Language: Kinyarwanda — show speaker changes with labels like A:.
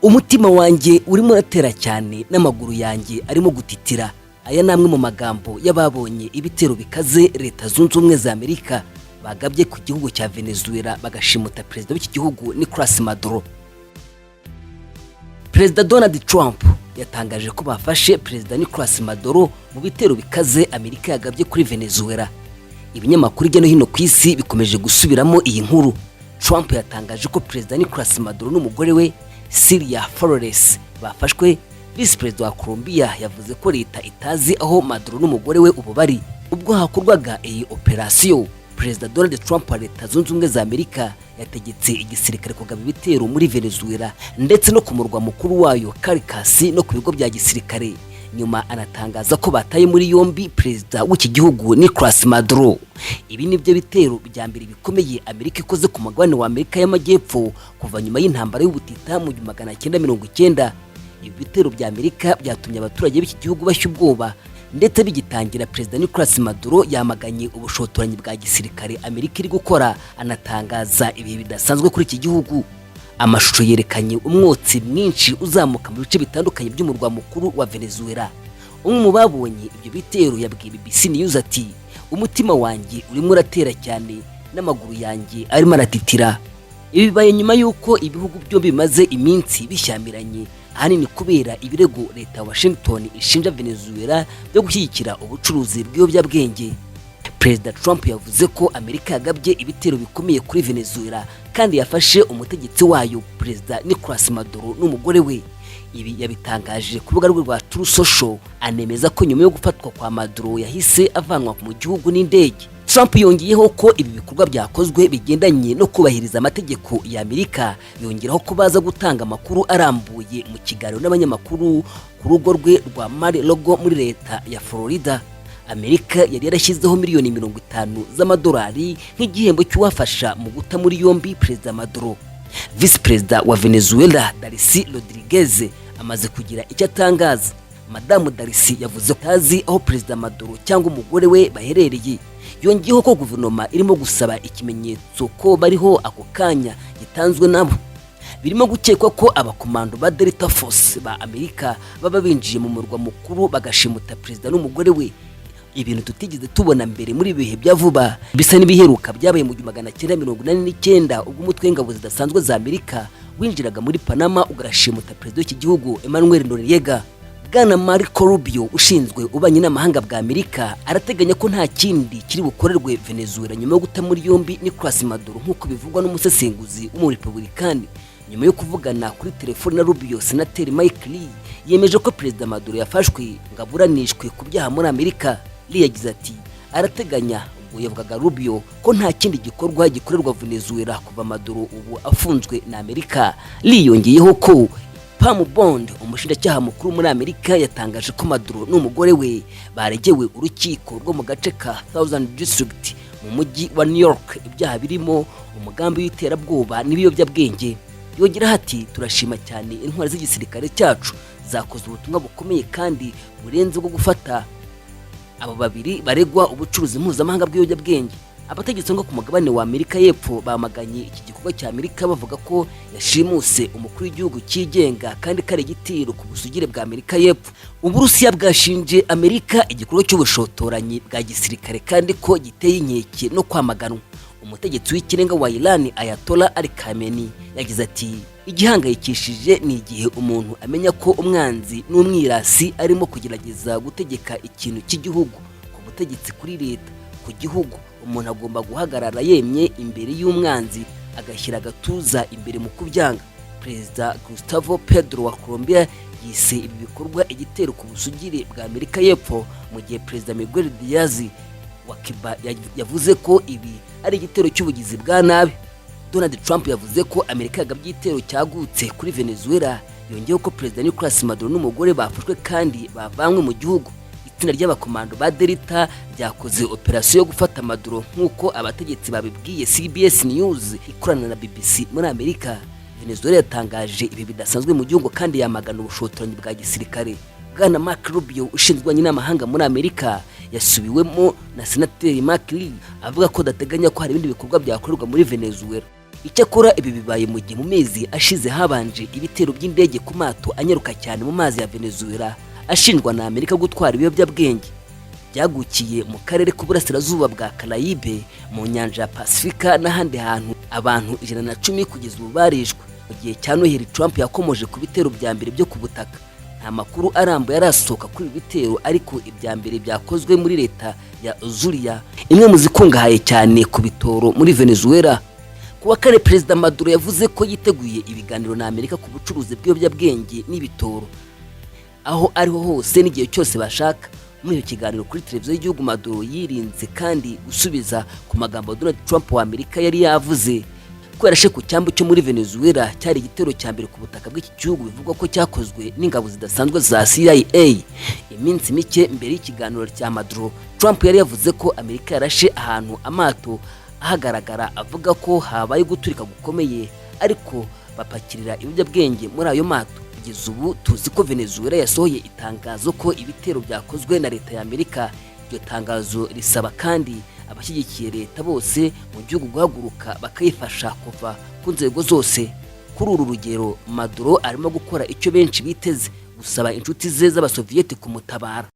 A: umutima wanjye urimo uratera cyane n'amaguru yanjye arimo gutitira. Aya namwe mu magambo y'ababonye ibitero bikaze Leta Zunze Ubumwe za Amerika bagabye ku gihugu cya Venezuwela bagashimuta perezida w'iki gihugu Nicolas Maduro. Perezida Donald Trump yatangaje ko bafashe perezida Nicolas Maduro mu bitero bikaze Amerika yagabye kuri Venezuwela. Ibinyamakuru hirya no hino ku isi bikomeje gusubiramo iyi nkuru. Trump yatangaje ko perezida Nicolas Maduro n'umugore we Syria Flores bafashwe. Vice Perezida wa Colombia yavuze ko leta itazi aho Maduro n'umugore we ubu bari ubwo hakorwaga iyi operasiyo. Perezida Donald Trump wa Leta Zunze Ubumwe za Amerika yategetse igisirikare kugaba ibitero muri Venezuela ndetse no ku murwa mukuru wayo Caracas no ku bigo bya gisirikare. Nyuma anatangaza ko bataye muri yombi perezida w'iki gihugu Nicolas Maduro. Ibi nibyo bitero bya mbere bikomeye Amerika ikoze ku mugabane wa Amerika y'Amajyepfo kuva nyuma y'intambara y'ubutita mu 1990. Ibi bitero bya Amerika byatumye abaturage b'iki gihugu bashya ubwoba, ndetse bigitangira perezida Nicolas Maduro yamaganye ubushotoranyi bwa gisirikare Amerika iri gukora, anatangaza ibihe bidasanzwe kuri iki gihugu. Amashusho yerekanye umwotsi mwinshi uzamuka mu bice bitandukanye by'umurwa mukuru wa Venezuela. Umwe mu babonye ibyo bitero yabwiye BBC News ati, umutima wanjye urimo uratera cyane n'amaguru yanjye arimo aratitira. Ibi bibaye nyuma y'uko ibihugu byombi bimaze iminsi bishyamiranye, ahanini kubera ibirego leta ya Washington ishinja Venezuela byo gushyigikira ubucuruzi bw'ibiyobyabwenge. Perezida Trump yavuze ko Amerika yagabye ibitero bikomeye kuri Venezuela kandi yafashe umutegetsi wayo Perezida Nicolas Maduro n'umugore we. Ibi yabitangaje ku rubuga rwe rwa Truth Social, anemeza ko nyuma yo gufatwa kwa Maduro yahise avanwa mu gihugu n'indege. Trump yongeyeho ko ibi bikorwa byakozwe bigendanye no kubahiriza amategeko ya Amerika, yongeraho ko baza gutanga amakuru arambuye mu kiganiro n'abanyamakuru ku rugo rwe rwa Mar-a-Lago muri leta ya Florida. Amerika yari yarashyizeho miliyoni 50 z'amadolari nk'igihembo cy'uwafasha mu guta muri yombi perezida Maduro. Vice Perezida wa Venezuela Darcy Rodriguez amaze kugira icyo atangaza. Madamu Darcy yavuze ko tazi aho perezida Maduro cyangwa umugore we baherereye. Yongeyeho ko guverinoma irimo gusaba ikimenyetso ko bariho ako kanya gitanzwe nabo. Birimo gukekwa ko abakomando ba Delta Force ba Amerika baba binjiye mu murwa mukuru bagashimuta perezida n'umugore we. Ibintu tutigeze tubona mbere muri bihe bya vuba, bisa n'ibiheruka byabaye mu 1989 ubwo umutwe w'ingabo zidasanzwe za Amerika winjiraga muri Panama ugarashimuta perezida w'iki gihugu Emmanuel Noriega. Bwana Marco Rubio ushinzwe ubanye n'amahanga bwa Amerika arateganya ko nta kindi kiri bukorerwe Venezuela nyuma yo guta muri yombi Nicolas Maduro nk'uko bivugwa n'umusesenguzi w'umurepublikani. Nyuma yo kuvugana kuri telefone na Rubio, Senateri Mike Lee yemeje ko perezida Maduro yafashwe ngo aburanishwe ku byaha muri Amerika. Lee yagize ati arateganya, ubwo yavugaga Rubio, ko nta kindi gikorwa gikorerwa Venezuela kuva Maduro ubu afunzwe na Amerika. Lee yongeyeho ko Pam Bond, umushinjacyaha mukuru muri Amerika, yatangaje ko Maduro n'umugore we baregewe urukiko rwo mu gace ka Thousand District mu mujyi wa New York ibyaha birimo umugambi w'iterabwoba n'ibiyobyabwenge. Yongera ati turashima cyane intwari z'igisirikare cyacu zakoze ubutumwa bukomeye kandi burenze bwo gufata abo babiri baregwa ubucuruzi mpuzamahanga bw'ibiyobyabwenge. Abategetsi ngo ku mugabane wa Amerika y'Epfo bamaganye iki gikorwa cya Amerika bavuga ko yashimuse umukuru w'igihugu cyigenga kandi kare gitiro ku busugire bwa Amerika y'Epfo. Uburusiya bwashinje Amerika igikorwa cy'ubushotoranyi bwa gisirikare kandi ko giteye inkeke no kwamaganwa. Umutegetsi w'ikirenga wa Iran Ayatollah Ali Khamenei yagize ati igihangayikishije ni igihe umuntu amenya ko umwanzi n'umwirasi arimo kugerageza gutegeka ikintu cy'igihugu ku butegetsi kuri leta ku gihugu. Umuntu agomba guhagarara yemye imbere y'umwanzi agashyira agatuza imbere mu kubyanga. Perezida Gustavo Petro wa Colombia yise ibi bikorwa igitero ku busugire bwa Amerika y'Epfo, mu gihe Perezida Miguel Diaz wa Cuba yavuze ko ibi ari igitero cy'ubugizi bwa nabi. Donald Trump yavuze ko Amerika yagabye igitero cyagutse kuri Venezuela. Yongeyeho ko Perezida Nicolas Maduro n'umugore bafashwe kandi bavanywe mu gihugu. Itsinda ry'abakomando ba Delta ryakoze operasiyo yo gufata Maduro nk'uko abategetsi babibwiye CBS News ikorana na BBC muri Amerika. Venezuela yatangaje ibi bidasanzwe mu gihugu kandi yamagana ubushotoranyi bwa gisirikare. Bwana Marco Rubio ushinzwe n'amahanga muri Amerika yasubiwemo na Senateri Mike Lee avuga ko dateganya ko hari ibindi bikorwa byakorerwa muri Venezuela. Icyakora ibi bibaye mu gihe mu mezi ashize habanje ibitero by'indege ku mato anyaruka cyane mu mazi ya Venezuwela ashinjwa na Amerika gutwara ibiyobyabwenge, byagukiye mu karere k'uburasirazuba bwa Caraïbe, mu nyanja ya Pasifika n'ahandi hantu abantu 110 kugeza ubu barishwe. Mu gihe cya Noheli Trump yakomoje ku bitero bya mbere byo ku butaka. Nta makuru arambuye arasohoka kuri ibi bitero, ariko ibya mbere byakozwe muri leta ya Zulia, imwe mu zikungahaye cyane ku bitoro muri Venezuwela. Kuwa kane Perezida Maduro yavuze ko yiteguye ibiganiro na Amerika ku bucuruzi bw'ibiyobyabwenge n'ibitoro aho ariho hose n'igihe cyose bashaka. Muri icyo kiganiro kuri televiziyo y'igihugu, Maduro yirinze kandi gusubiza ku magambo Donald Trump wa Amerika yari yavuze ko yarashe ku cyambu cyo muri Venezuwela cyari igitero cya mbere ku butaka bw'iki gihugu, bivugwa ko cyakozwe n'ingabo zidasanzwe za CIA. Iminsi mike mbere y'ikiganiro cya Maduro, Trump yari yavuze ko Amerika yarashe ahantu amato ahagaragara, avuga ko habaye guturika gukomeye, ariko bapakirira ibiyobyabwenge muri ayo mato. Kugeza ubu tuzi ko Venezuwela yasohoye itangazo ko ibitero byakozwe na leta ya Amerika. Iryo tangazo risaba kandi abashyigikiye leta bose mu gihugu guhaguruka bakayifasha kuva ku nzego zose. Kuri uru rugero, Maduro arimo gukora icyo benshi biteze, gusaba inshuti ze z'abasoviyeti kumutabara.